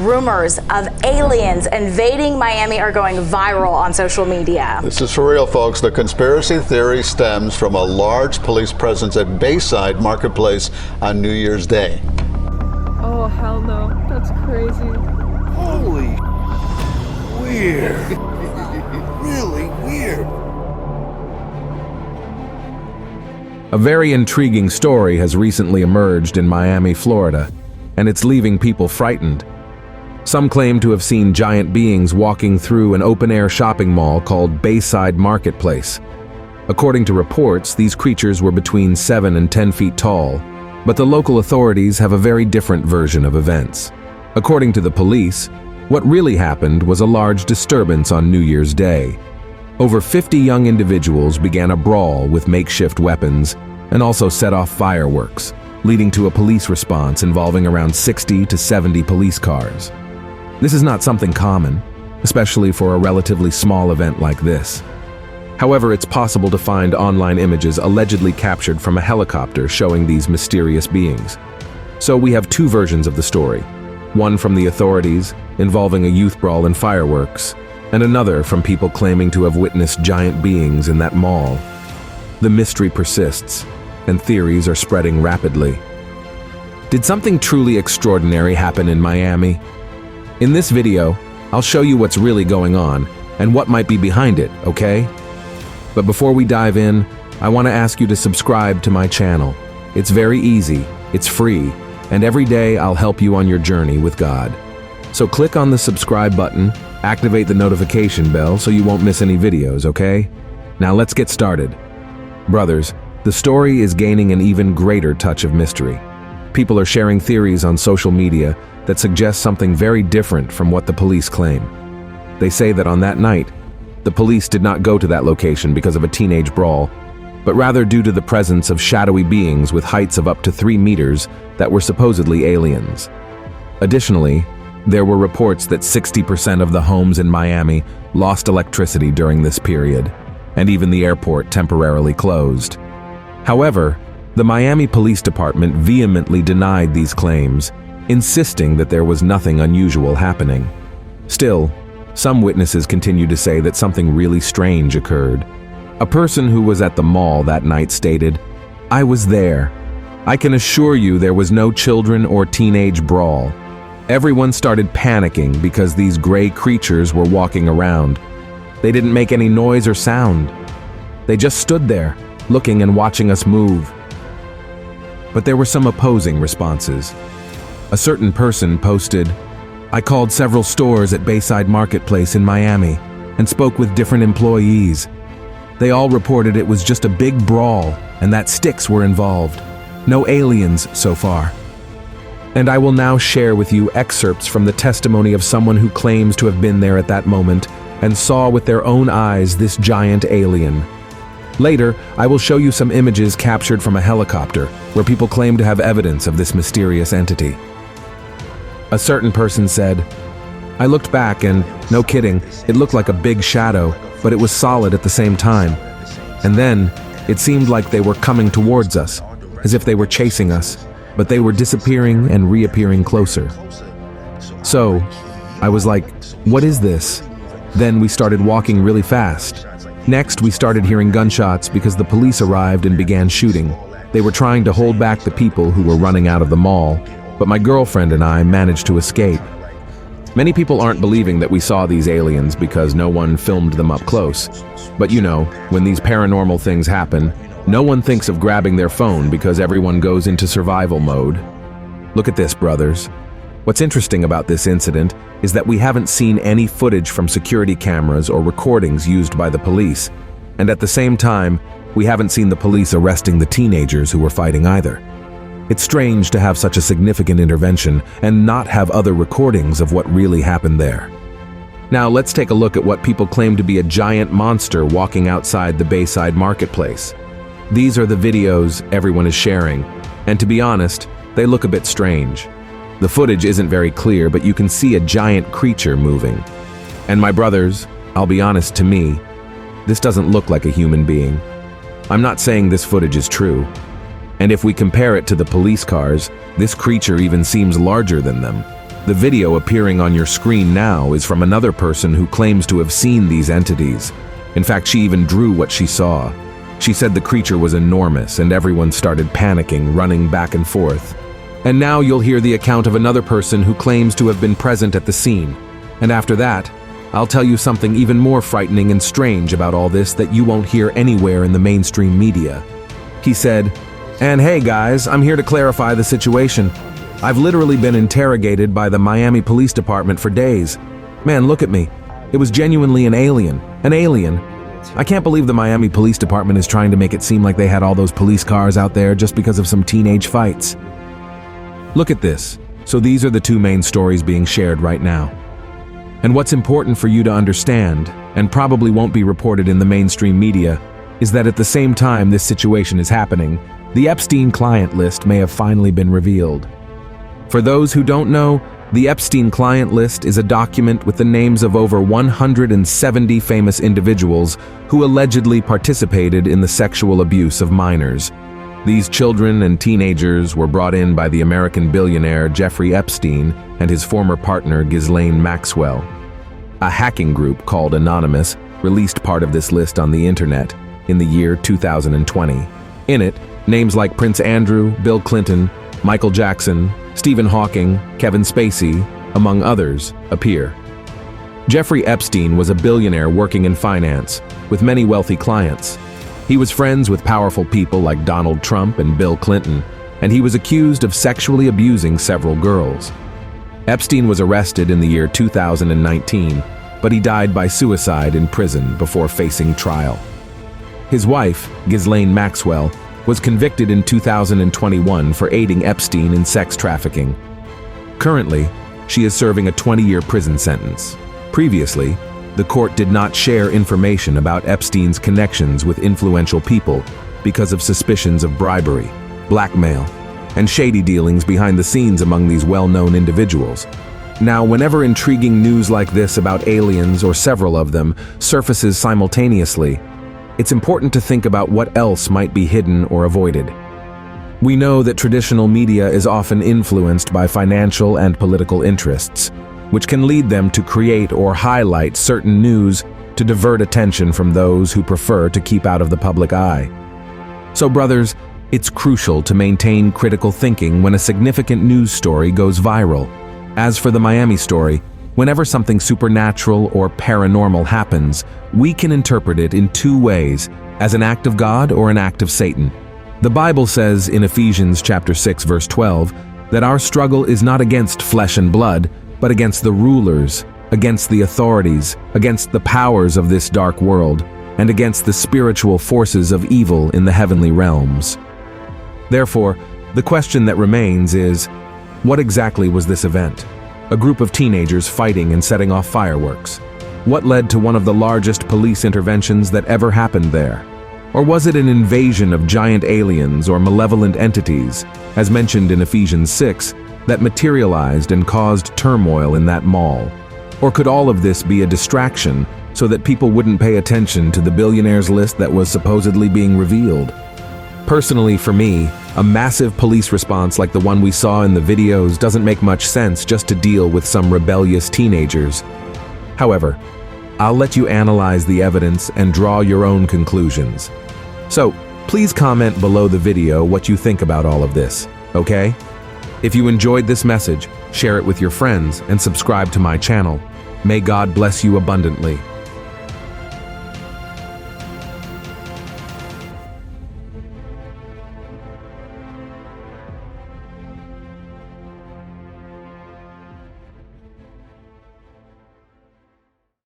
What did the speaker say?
rumors of aliens invading Miami are going viral on social media. This is for real, folks. The conspiracy theory stems from a large police presence at Bayside Marketplace on New Year's Day. Oh, hell no. That's crazy. Holy weird. Really weird. A very intriguing story has recently emerged in Miami, Florida, and it's leaving people frightened. Some claim to have seen giant beings walking through an open-air shopping mall called Bayside Marketplace. According to reports, these creatures were between 7 and 10 feet tall, but the local authorities have a very different version of events. According to the police, what really happened was a large disturbance on New Year's Day. Over 50 young individuals began a brawl with makeshift weapons and also set off fireworks, leading to a police response involving around 60 to 70 police cars. This is not something common, especially for a relatively small event like this. However, it's possible to find online images allegedly captured from a helicopter showing these mysterious beings. So we have two versions of the story, one from the authorities involving a youth brawl and fireworks, and another from people claiming to have witnessed giant beings in that mall. The mystery persists, and theories are spreading rapidly. Did something truly extraordinary happen in Miami? In this video, I'll show you what's really going on and what might be behind it, okay? But before we dive in, I want to ask you to subscribe to my channel. It's very easy, it's free, and every day I'll help you on your journey with God. So click on the subscribe button, activate the notification bell so you won't miss any videos, okay? Now let's get started. Brothers, the story is gaining an even greater touch of mystery. People are sharing theories on social media that suggest something very different from what the police claim. They say that on that night, the police did not go to that location because of a teenage brawl, but rather due to the presence of shadowy beings with heights of up to 3 meters that were supposedly aliens. Additionally, there were reports that 60% of the homes in Miami lost electricity during this period, and even the airport temporarily closed. However, the Miami Police Department vehemently denied these claims, insisting that there was nothing unusual happening. Still, some witnesses continue to say that something really strange occurred. A person who was at the mall that night stated, "I was there. I can assure you there was no children or teenage brawl. Everyone started panicking because these gray creatures were walking around. They didn't make any noise or sound. They just stood there, looking and watching us move." But there were some opposing responses. A certain person posted, "I called several stores at Bayside Marketplace in Miami and spoke with different employees. They all reported it was just a big brawl and that sticks were involved. No aliens so far." And I will now share with you excerpts from the testimony of someone who claims to have been there at that moment and saw with their own eyes this giant alien. Later, I will show you some images captured from a helicopter where people claim to have evidence of this mysterious entity. A certain person said, "I looked back and, no kidding, it looked like a big shadow, but it was solid at the same time. And then, it seemed like they were coming towards us, as if they were chasing us, but they were disappearing and reappearing closer. So, I was like, what is this? Then we started walking really fast. Next, we started hearing gunshots because the police arrived and began shooting. They were trying to hold back the people who were running out of the mall, but my girlfriend and I managed to escape." Many people aren't believing that we saw these aliens because no one filmed them up close. But you know, when these paranormal things happen, no one thinks of grabbing their phone because everyone goes into survival mode. Look at this, brothers. What's interesting about this incident is that we haven't seen any footage from security cameras or recordings used by the police, and at the same time, we haven't seen the police arresting the teenagers who were fighting either. It's strange to have such a significant intervention and not have other recordings of what really happened there. Now let's take a look at what people claim to be a giant monster walking outside the Bayside Marketplace. These are the videos everyone is sharing, and to be honest, they look a bit strange. The footage isn't very clear, but you can see a giant creature moving. And my brothers, I'll be honest, to me, this doesn't look like a human being. I'm not saying this footage is true. And if we compare it to the police cars, this creature even seems larger than them. The video appearing on your screen now is from another person who claims to have seen these entities. In fact, she even drew what she saw. She said the creature was enormous and everyone started panicking, running back and forth. And now you'll hear the account of another person who claims to have been present at the scene. And after that, I'll tell you something even more frightening and strange about all this that you won't hear anywhere in the mainstream media. He said, "And hey guys, I'm here to clarify the situation. I've literally been interrogated by the Miami Police Department for days. Man, look at me. It was genuinely an alien. An alien. I can't believe the Miami Police Department is trying to make it seem like they had all those police cars out there just because of some teenage fights." Look at this. So these are the two main stories being shared right now. And what's important for you to understand, and probably won't be reported in the mainstream media, is that at the same time this situation is happening, the Epstein client list may have finally been revealed. For those who don't know, the Epstein client list is a document with the names of over 170 famous individuals who allegedly participated in the sexual abuse of minors. These children and teenagers were brought in by the American billionaire Jeffrey Epstein and his former partner Ghislaine Maxwell. A hacking group called Anonymous released part of this list on the internet in the year 2020. In it, names like Prince Andrew, Bill Clinton, Michael Jackson, Stephen Hawking, Kevin Spacey, among others, appear. Jeffrey Epstein was a billionaire working in finance, with many wealthy clients. He was friends with powerful people like Donald Trump and Bill Clinton, and he was accused of sexually abusing several girls. Epstein was arrested in the year 2019, but he died by suicide in prison before facing trial. His wife, Ghislaine Maxwell, was convicted in 2021 for aiding Epstein in sex trafficking. Currently, she is serving a 20-year prison sentence. Previously, the court did not share information about Epstein's connections with influential people because of suspicions of bribery, blackmail, and shady dealings behind the scenes among these well-known individuals. Now, whenever intriguing news like this about aliens, or several of them, surfaces simultaneously, it's important to think about what else might be hidden or avoided. We know that traditional media is often influenced by financial and political interests, which can lead them to create or highlight certain news to divert attention from those who prefer to keep out of the public eye. So brothers, it's crucial to maintain critical thinking when a significant news story goes viral. As for the Miami story, whenever something supernatural or paranormal happens, we can interpret it in two ways, as an act of God or an act of Satan. The Bible says in Ephesians chapter 6 verse 12 that our struggle is not against flesh and blood, but against the rulers, against the authorities, against the powers of this dark world, and against the spiritual forces of evil in the heavenly realms. Therefore, the question that remains is, what exactly was this event? A group of teenagers fighting and setting off fireworks. What led to one of the largest police interventions that ever happened there? Or was it an invasion of giant aliens or malevolent entities, as mentioned in Ephesians 6, that materialized and caused turmoil in that mall? Or could all of this be a distraction so that people wouldn't pay attention to the billionaires list that was supposedly being revealed? Personally, for me, a massive police response like the one we saw in the videos doesn't make much sense just to deal with some rebellious teenagers. However, I'll let you analyze the evidence and draw your own conclusions. So, please comment below the video what you think about all of this, okay? If you enjoyed this message, share it with your friends and subscribe to my channel. May God bless you abundantly.